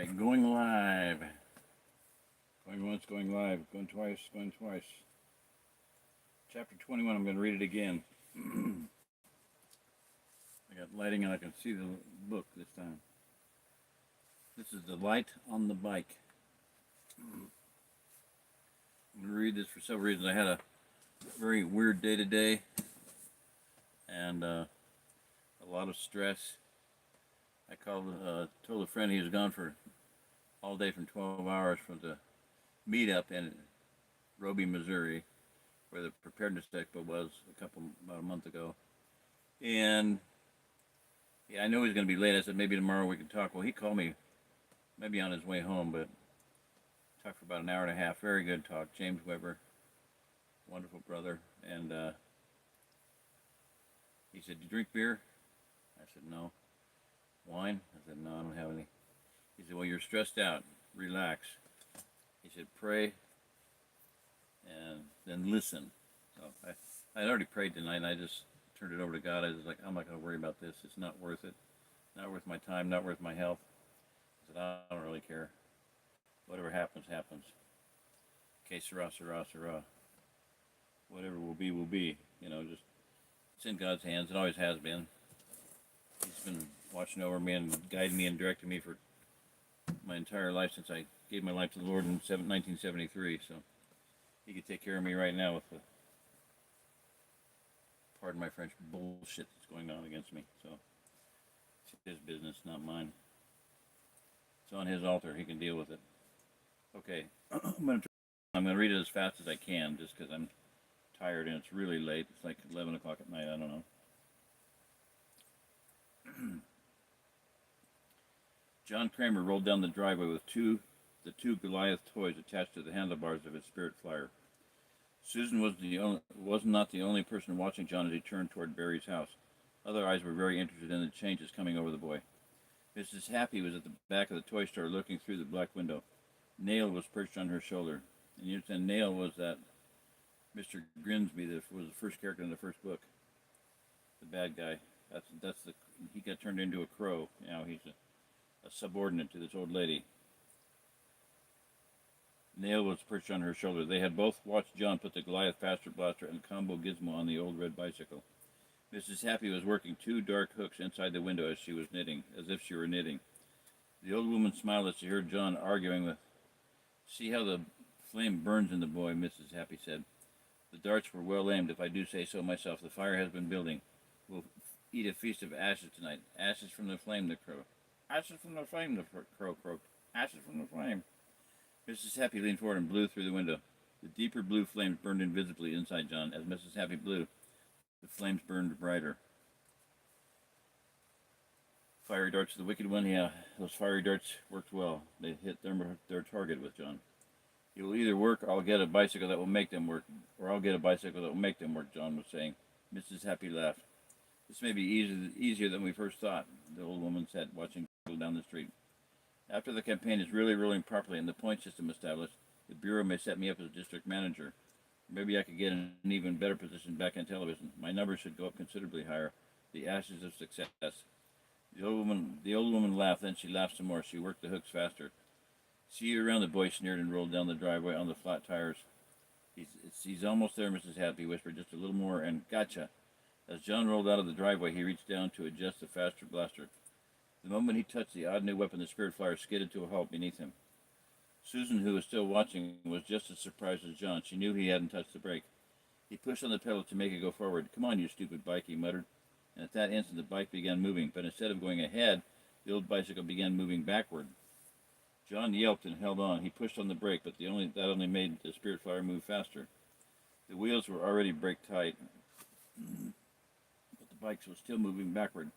Alright, going live. Going once, going live. Going twice, going twice. Chapter 21, I'm going to read it again. I got lighting and I can see the book this time. This is The Light on the Bike. I'm going to read this for several reasons. I had a very weird day today and a lot of stress. I told a friend he was gone for all day from 12 hours for the meetup in Roby, Missouri, where the preparedness expo was about a month ago. And yeah, I knew he was going to be late. I said maybe tomorrow we could talk. Well, he called me maybe on his way home, but talked for about an hour and a half. Very good talk. James Weber, wonderful brother. And he said, "Do you drink beer?" I said, "No." "Wine?" I said, "No, I don't have any." He said, "Well, you're stressed out. Relax." He said, "Pray and then listen." So I had already prayed tonight, and I just turned it over to God. I was like, I'm not going to worry about this. It's not worth it. Not worth my time, not worth my health. I said, I don't really care. Whatever happens, happens. Que sera, sera, sera. Whatever will be, will be. Just it's in God's hands. It always has been. He's been watching over me and guiding me and directing me for my entire life since I gave my life to the Lord in 1973. So he could take care of me right now with the, pardon my French, bullshit that's going on against me. So it's his business, not mine. It's on his altar. He can deal with it. Okay, I'm going to read it as fast as I can, just because I'm tired and it's really late. It's like 11 o'clock at night. I don't know. John Kramer rolled down the driveway with the two Goliath toys attached to the handlebars of his Spirit Flyer. Susan was not the only person watching John as he turned toward Barry's house. Other eyes were very interested in the changes coming over the boy. Mrs. Happy was at the back of the toy store looking through the black window. Nail was perched on her shoulder. And you understand, Nail was that Mr. Grimsby that was the first character in the first book. The bad guy. He got turned into a crow. Now he's a subordinate to this old lady. Nail was perched on her shoulder. They had both watched John put the Goliath Faster Blaster and combo gizmo on the old red bicycle. Mrs. Happy was working two dark hooks inside the window as if she were knitting. The old woman smiled as she heard John arguing with, "See how the flame burns in the boy," Mrs. Happy said. "The darts were well aimed, if I do say so myself. The fire has been building. We'll eat a feast of ashes tonight. Ashes from the flame," the crow. "Ashes from the flame," the crow croaked. "Ashes from the flame." Mrs. Happy leaned forward and blew through the window. The deeper blue flames burned invisibly inside John. As Mrs. Happy blew, the flames burned brighter. Fiery darts of the wicked one, yeah, those fiery darts worked well. They hit their target with John. "It will either work or I'll get a bicycle that will make them work, or I'll get a bicycle that will make them work," John was saying. Mrs. Happy laughed. "This may be easier than we first thought," the old woman said, watching people down the street. "After the campaign is really rolling properly and the point system established, the Bureau may set me up as district manager. Or maybe I could get an even better position back on television. My numbers should go up considerably higher. The ashes of success." The old woman laughed, then she laughed some more. She worked the hooks faster. "See you around," the boy sneered and rolled down the driveway on the flat tires. He's almost there," Mrs. Happy whispered. "Just a little more and gotcha." As John rolled out of the driveway, he reached down to adjust the faster blaster. The moment he touched the odd new weapon, the Spirit Flyer skidded to a halt beneath him. Susan, who was still watching, was just as surprised as John. She knew he hadn't touched the brake. He pushed on the pedal to make it go forward. "Come on, you stupid bike," he muttered. And at that instant, the bike began moving, but instead of going ahead, the old bicycle began moving backward. John yelped and held on. He pushed on the brake, but that only made the Spirit Flyer move faster. The wheels were already brake tight, but the bike was still moving backward,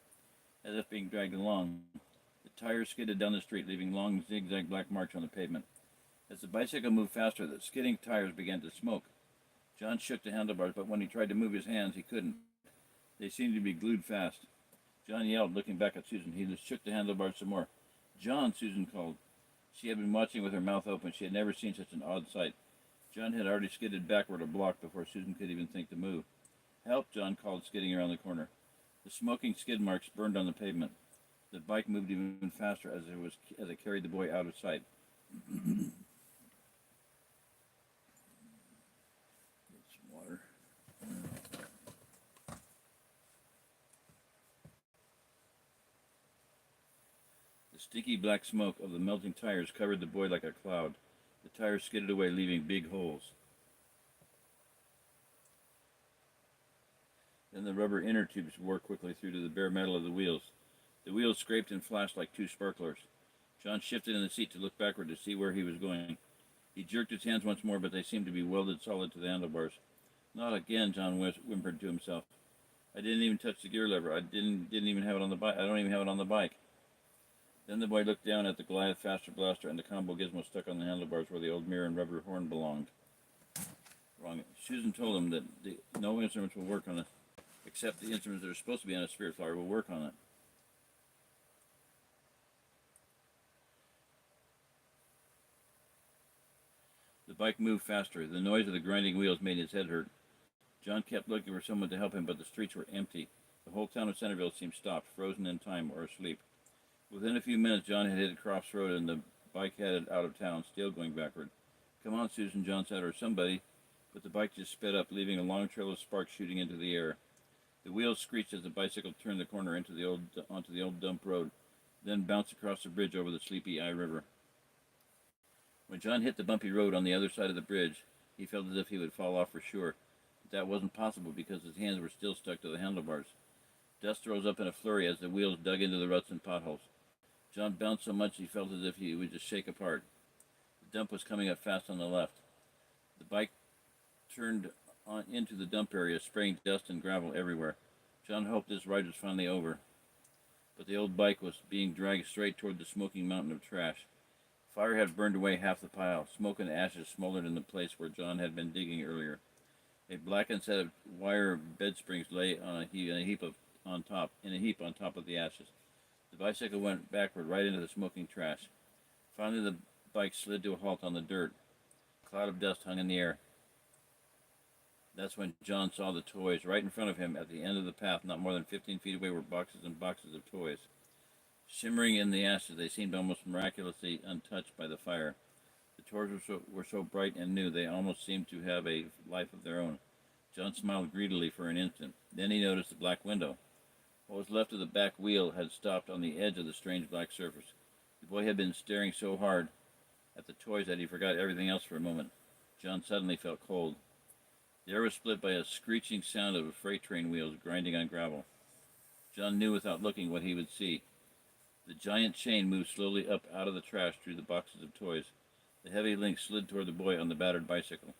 as if being dragged along. The tires skidded down the street, leaving long zigzag black marks on the pavement. As the bicycle moved faster, the skidding tires began to smoke. John shook the handlebars, but when he tried to move his hands, he couldn't. They seemed to be glued fast. John yelled, looking back at Susan. He just shook the handlebars some more. "John," Susan called. She had been watching with her mouth open. She had never seen such an odd sight. John had already skidded backward a block before Susan could even think to move. "Help," John called, skidding around the corner. The smoking skid marks burned on the pavement. The bike moved even faster as it carried the boy out of sight. Get some water. The sticky black smoke of the melting tires covered the boy like a cloud. The tires skidded away, leaving big holes. Then the rubber inner tubes wore quickly through to the bare metal of the wheels. The wheels scraped and flashed like two sparklers. John shifted in the seat to look backward to see where he was going. He jerked his hands once more, but they seemed to be welded solid to the handlebars. Not again, John whimpered to himself. I didn't even touch the gear lever. I didn't even have it on the bike. I don't even have it on the bike. Then the boy looked down at the Goliath Faster Blaster and the combo gizmo stuck on the handlebars where the old mirror and rubber horn belonged. Wrong. Susan told him that no instruments will work on it, except the instruments that are supposed to be on a Spirit Flyer will work on it. The bike moved faster. The noise of the grinding wheels made his head hurt. John kept looking for someone to help him, but the streets were empty. The whole town of Centerville seemed stopped, frozen in time, or asleep. Within a few minutes, John had hit Crofts Road and the bike headed out of town, still going backward. Come on, Susan, John said, or somebody. But the bike just sped up, leaving a long trail of sparks shooting into the air. The wheels screeched as the bicycle turned the corner onto the old dump road, then bounced across the bridge over the sleepy Eye River. When John hit the bumpy road on the other side of the bridge, he felt as if he would fall off for sure. But that wasn't possible because his hands were still stuck to the handlebars. Dust rose up in a flurry as the wheels dug into the ruts and potholes. John bounced so much he felt as if he would just shake apart. The dump was coming up fast on the left. The bike turned on into the dump area, spraying dust and gravel everywhere. John hoped this ride was finally over. But the old bike was being dragged straight toward the smoking mountain of trash. Fire had burned away half the pile. Smoke and ashes smoldered in the place where John had been digging earlier. A blackened set of wire bed springs lay on a heap on top of the ashes. The bicycle went backward right into the smoking trash. Finally, the bike slid to a halt on the dirt. A cloud of dust hung in the air. That's when John saw the toys. Right in front of him, at the end of the path, not more than 15 feet away, were boxes and boxes of toys. Shimmering in the ashes, they seemed almost miraculously untouched by the fire. The toys were so bright and new, they almost seemed to have a life of their own. John smiled greedily for an instant. Then he noticed the black window. What was left of the back wheel had stopped on the edge of the strange black surface. The boy had been staring so hard at the toys that he forgot everything else for a moment. John suddenly felt cold. The air was split by a screeching sound of freight train wheels grinding on gravel. John knew without looking what he would see. The giant chain moved slowly up out of the trash through the boxes of toys. The heavy link slid toward the boy on the battered bicycle.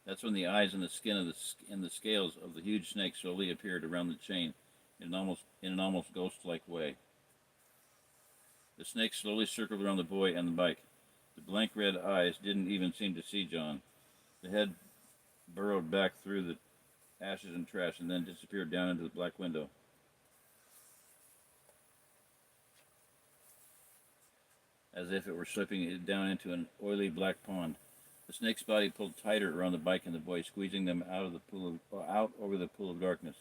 That's when the eyes and the skin and the scales of the huge snake slowly appeared around the chain in an almost ghost-like way. The snake slowly circled around the boy and the bike. The blank red eyes didn't even seem to see John. The head burrowed back through the ashes and trash and then disappeared down into the black window. As if it were slipping it down into an oily black pond. The snake's body pulled tighter around the bike and the boy, squeezing them out over the pool of darkness.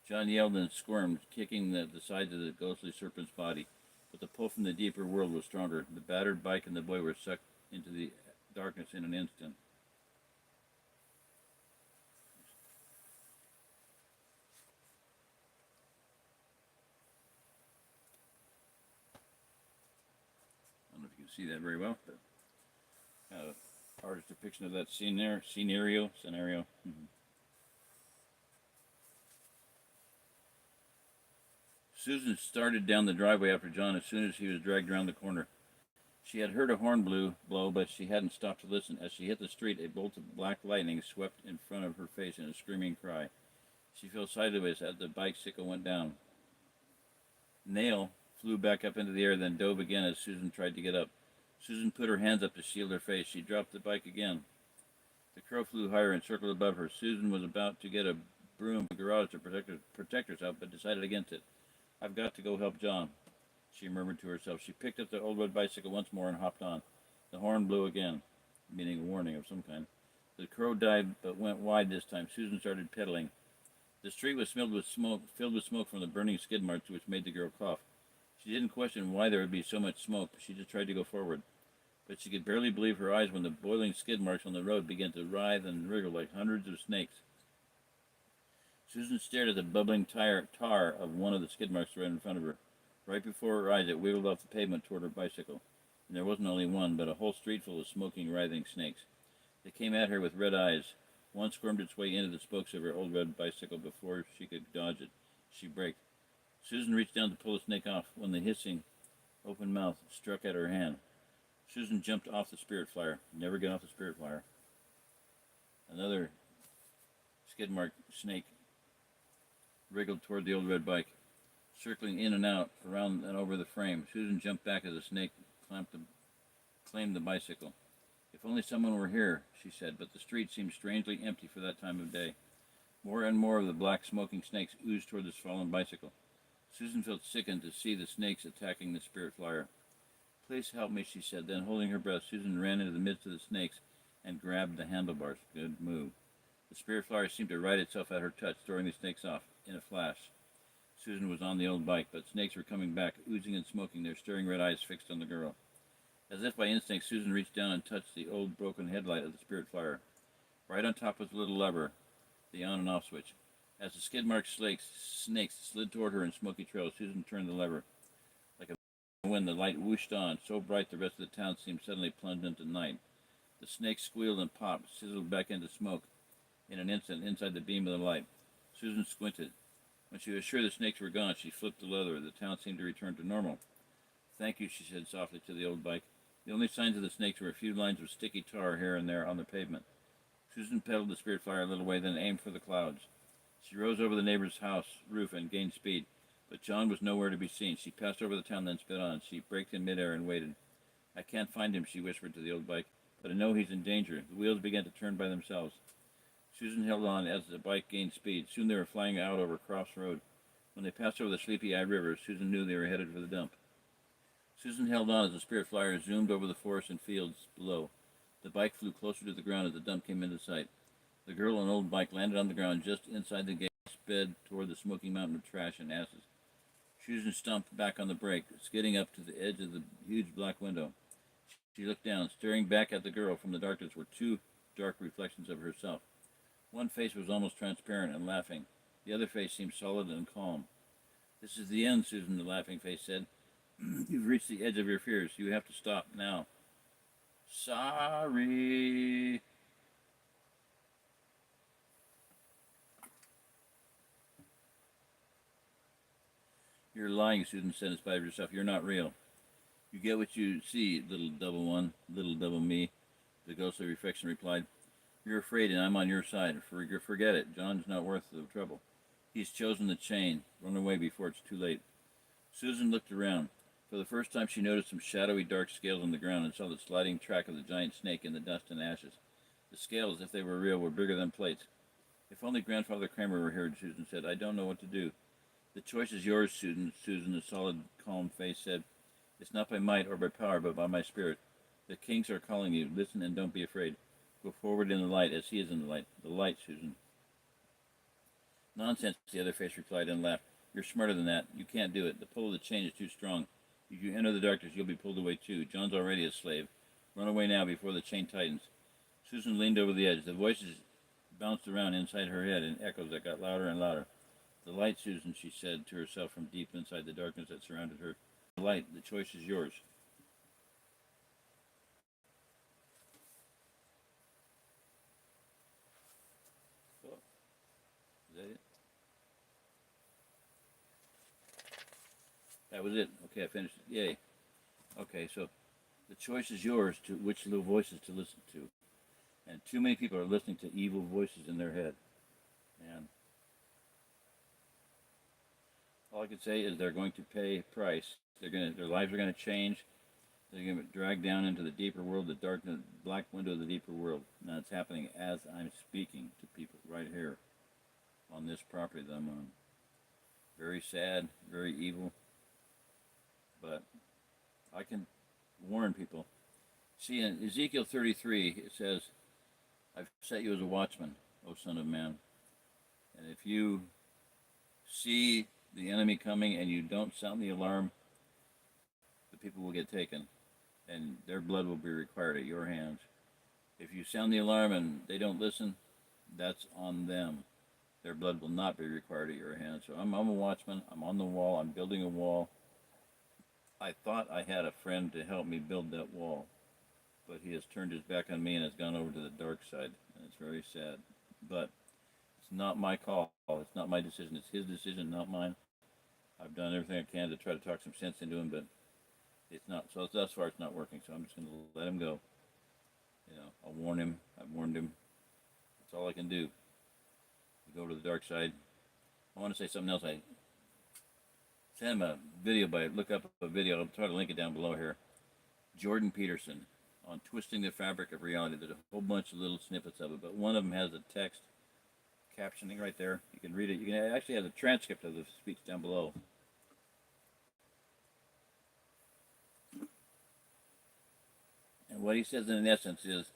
John yelled and squirmed, kicking the sides of the ghostly serpent's body, but the pull from the deeper world was stronger. The battered bike and the boy were sucked into the darkness in an instant. I don't know if you can see that very well, but artist's depiction of that scenario. Mm-hmm. Susan started down the driveway after John as soon as he was dragged around the corner. She had heard a horn blow, but she hadn't stopped to listen. As she hit the street, a bolt of black lightning swept in front of her face in a screaming cry. She fell sideways as the bicycle went down. Nail flew back up into the air, then dove again as Susan tried to get up. Susan put her hands up to shield her face. She dropped the bike again. The crow flew higher and circled above her. Susan was about to get a broom from the garage to protect herself, but decided against it. I've got to go help John, she murmured to herself. She picked up the old red bicycle once more and hopped on. The horn blew again, meaning a warning of some kind. The crow dived but went wide this time. Susan started pedaling. The street was filled with smoke from the burning skid marks, which made the girl cough. She didn't question why there would be so much smoke. She just tried to go forward. But she could barely believe her eyes when the boiling skid marks on the road began to writhe and wriggle like hundreds of snakes. Susan stared at the bubbling tar of one of the skid marks right in front of her. Right before her eyes, it wiggled off the pavement toward her bicycle. And there wasn't only one, but a whole street full of smoking, writhing snakes. They came at her with red eyes. One squirmed its way into the spokes of her old red bicycle before she could dodge it. She braked. Susan reached down to pull the snake off when the hissing, open mouth struck at her hand. Susan jumped off the Spirit Flyer. Never get off the Spirit Flyer. Another skid mark snake wriggled toward the old red bike, circling in and out, around and over the frame. Susan jumped back as the snake claimed the bicycle. If only someone were here, she said, but the street seemed strangely empty for that time of day. More and more of the black smoking snakes oozed toward this fallen bicycle. Susan felt sickened to see the snakes attacking the Spirit Flyer. Please help me, she said. Then, holding her breath, Susan ran into the midst of the snakes and grabbed the handlebars. Good move. The Spirit Flyer seemed to right itself at her touch, throwing the snakes off in a flash. Susan was on the old bike, but snakes were coming back, oozing and smoking, their staring red eyes fixed on the girl. As if by instinct, Susan reached down and touched the old broken headlight of the Spirit Flyer. Right on top was the little lever, the on and off switch. As the skid-marked snakes slid toward her in smoky trails, Susan turned the lever. Like a wind, the light whooshed on, so bright the rest of the town seemed suddenly plunged into night. The snakes squealed and popped, sizzled back into smoke. In an instant, inside the beam of the light, Susan squinted. When she was sure the snakes were gone, she flipped the lever. The town seemed to return to normal. Thank you, she said softly to the old bike. The only signs of the snakes were a few lines of sticky tar here and there on the pavement. Susan pedaled the Spirit Flyer a little way, then aimed for the clouds. She rose over the neighbor's house roof and gained speed, but John was nowhere to be seen. She passed over the town, then sped on. She braked in midair and waited. I can't find him, she whispered to the old bike, but I know he's in danger. The wheels began to turn by themselves. Susan held on as the bike gained speed. Soon they were flying out over Cross Road. When they passed over the Sleepy Eye River, Susan knew they were headed for the dump. Susan held on as the Spirit Flyer zoomed over the forest and fields below. The bike flew closer to the ground as the dump came into sight. The girl and old bike landed on the ground just inside the gate and sped toward the smoking mountain of trash and ashes. Susan stomped back on the brake, skidding up to the edge of the huge black window. She looked down. Staring back at the girl from the darkness were two dark reflections of herself. One face was almost transparent and laughing. The other face seemed solid and calm. This is the end, Susan, the laughing face said. You've reached the edge of your fears. You have to stop now. Sorry. You're lying, Susan said in spite of herself. You're not real. You get what you see, little double one, little double me, the ghostly reflection replied. You're afraid and I'm on your side. Forget it. John's not worth the trouble. He's chosen the chain. Run away before it's too late. Susan looked around. For the first time she noticed some shadowy dark scales on the ground and saw the sliding track of the giant snake in the dust and ashes. The scales, if they were real, were bigger than plates. If only Grandfather Kramer were here, Susan said. I don't know what to do. The choice is yours, Susan, the solid, calm face said. It's not by might or by power, but by my spirit. The kings are calling you. Listen and don't be afraid. Go forward in the light as he is in the light. The light, Susan. Nonsense, the other face replied and laughed. You're smarter than that. You can't do it. The pull of the chain is too strong. If you enter the darkness, you'll be pulled away too. John's already a slave. Run away now before the chain tightens. Susan leaned over the edge. The voices bounced around inside her head in echoes that got louder and louder. The light, Susan, she said to herself from deep inside the darkness that surrounded her. The light, the choice is yours. So, is that it? That was it. Okay, I finished it. Yay. Okay, so the choice is yours to which little voices to listen to. And too many people are listening to evil voices in their head. And all I can say is they're going to pay a price. Their lives are going to change. They're going to be dragged down into the deeper world, the dark, black window of the deeper world. Now it's happening as I'm speaking to people right here on this property that I'm on. Very sad, very evil. But I can warn people. See, in Ezekiel 33, it says, I've set you as a watchman, O Son of Man. And if you see the enemy coming and you don't sound the alarm, the people will get taken, and their blood will be required at your hands. If you sound the alarm and they don't listen, that's on them. Their blood will not be required at your hands. So I'm a watchman. I'm on the wall. I'm building a wall. I thought I had a friend to help me build that wall, but he has turned his back on me and has gone over to the dark side, and it's very sad. But it's not my call. It's not my decision. It's his decision, not mine. I've done everything I can to try to talk some sense into him, but it's not. So thus far, it's not working. So I'm just going to let him go. You know, I'll warn him. I've warned him. That's all I can do. You go to the dark side. I want to say something else. I sent him a video look up a video. I'll try to link it down below here. Jordan Peterson on Twisting the Fabric of Reality. There's a whole bunch of little snippets of it, but one of them has a text captioning right there. You can read it. You can actually have a transcript of the speech down below. And what he says in essence is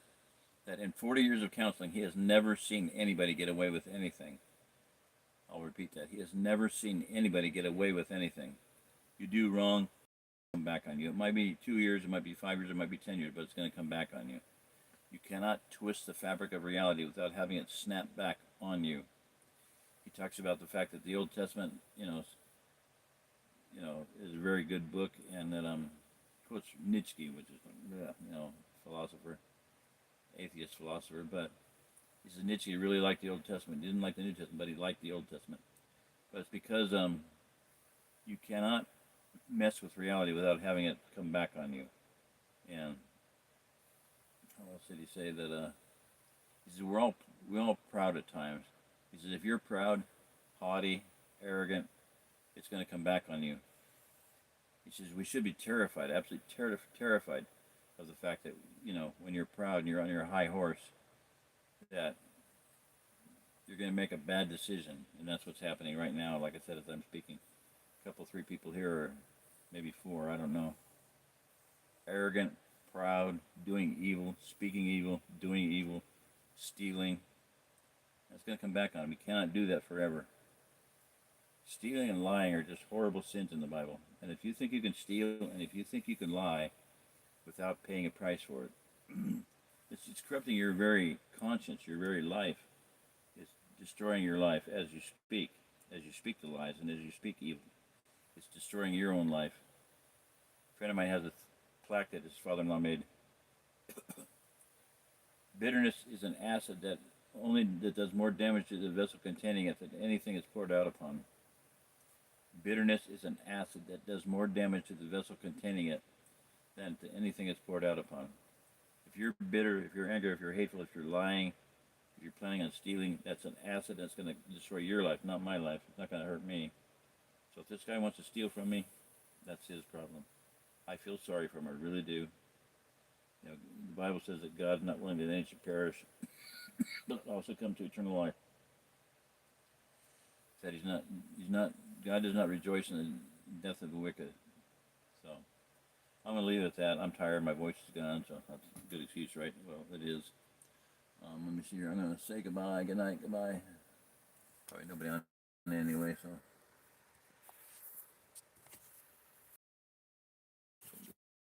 that in 40 years of counseling, he has never seen anybody get away with anything. I'll repeat that. He has never seen anybody get away with anything. You do wrong, come back on you. It might be 2 years, it might be 5 years, it might be 10 years, but it's going to come back on you. You cannot twist the fabric of reality without having it snap back on you. He talks about the fact that the Old Testament, is a very good book, and that quotes Nietzsche, which is philosopher, atheist philosopher, but he says Nietzsche really liked the Old Testament. He didn't like the New Testament, but he liked the Old Testament. But it's because you cannot mess with reality without having it come back on you. And how else did he say that? He says we're all proud at times. He says if you're proud, haughty, arrogant, it's going to come back on you. He says we should be terrified, absolutely terrified of the fact that when you're proud and you're on your high horse, that you're going to make a bad decision, and that's what's happening right now. Like I said, as I'm speaking, a couple, 3 people here, or maybe 4, I don't know. Arrogant, proud, doing evil, speaking evil, doing evil, stealing. That's going to come back on them. You cannot do that forever. Stealing and lying are just horrible sins in the Bible. And if you think you can steal, and if you think you can lie without paying a price for it, it's corrupting your very conscience, your very life. It's destroying your life as you speak the lies, and as you speak evil. It's destroying your own life. A friend of mine has a plaque that his father-in-law made. Bitterness is an acid that does more damage to the vessel containing it than anything it's poured out upon. Bitterness is an acid that does more damage to the vessel containing it than to anything it's poured out upon. If you're bitter, if you're angry, if you're hateful, if you're lying, if you're planning on stealing, that's an acid that's going to destroy your life, not my life. It's not going to hurt me. So if this guy wants to steal from me, that's his problem. I feel sorry for him, I really do. The Bible says that God's not willing that any should perish, but also come to eternal life. That God does not rejoice in the death of the wicked. So I'm going to leave it at that. I'm tired. My voice is gone, so that's a good excuse, right? Well, it is. Let me see here. I'm going to say goodbye. Good night. Goodbye. Probably nobody on anyway, so.